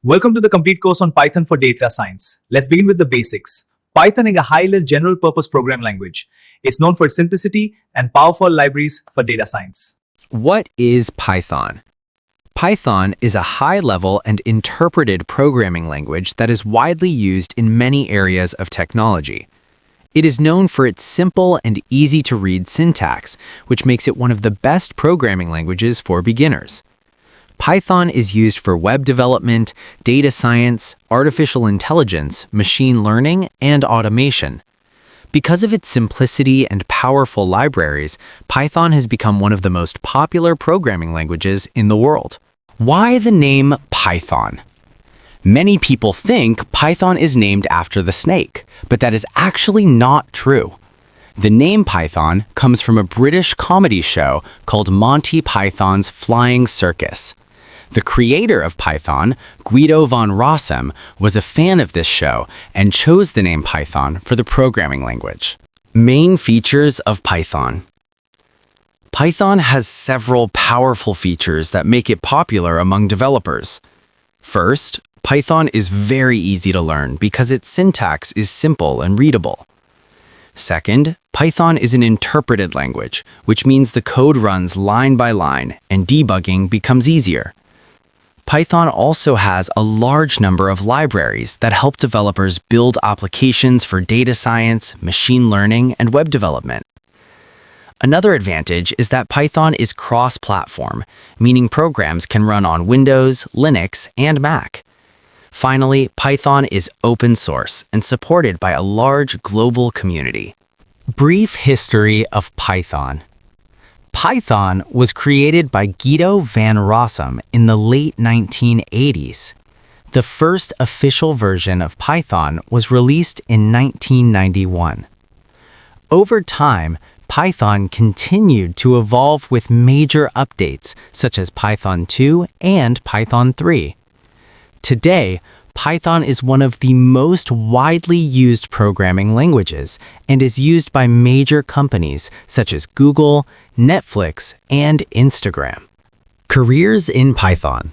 Welcome to the complete course on Python for data science. Let's begin with the basics. Python is a high-level general-purpose programming language. It's known for its simplicity and powerful libraries for data science. What is Python? Python is a high-level and interpreted programming language that is widely used in many areas of technology. It is known for its simple and easy-to-read syntax, which makes it one of the best programming languages for beginners. Python is used for web development, data science, artificial intelligence, machine learning, and automation. Because of its simplicity and powerful libraries, Python has become one of the most popular programming languages in the world. Why the name Python? Many people think Python is named after the snake, but that is actually not true. The name Python comes from a British comedy show called Monty Python's Flying Circus. The creator of Python, Guido van Rossum, was a fan of this show and chose the name Python for the programming language. Main features of Python. Python has several powerful features that make it popular among developers. First, Python is very easy to learn because its syntax is simple and readable. Second, Python is an interpreted language, which means the code runs line by line and debugging becomes easier. Python also has a large number of libraries that help developers build applications for data science, machine learning, and web development. Another advantage is that Python is cross-platform, meaning programs can run on Windows, Linux, and Mac. Finally, Python is open source and supported by a large global community. Brief history of Python. Python was created by Guido van Rossum in the late 1980s. The first official version of Python was released in 1991. Over time, Python continued to evolve with major updates such as Python 2 and Python 3. Today, Python is one of the most widely used programming languages and is used by major companies such as Google, Netflix, and Instagram. Careers in Python.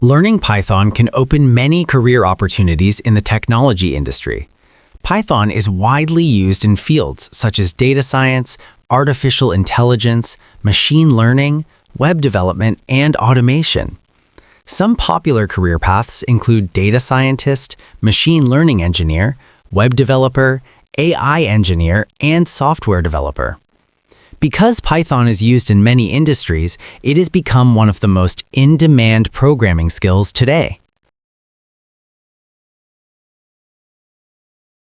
Learning Python can open many career opportunities in the technology industry. Python is widely used in fields such as data science, artificial intelligence, machine learning, web development, and automation. Some popular career paths include data scientist, machine learning engineer, web developer, AI engineer, and software developer. Because Python is used in many industries, it has become one of the most in-demand programming skills today.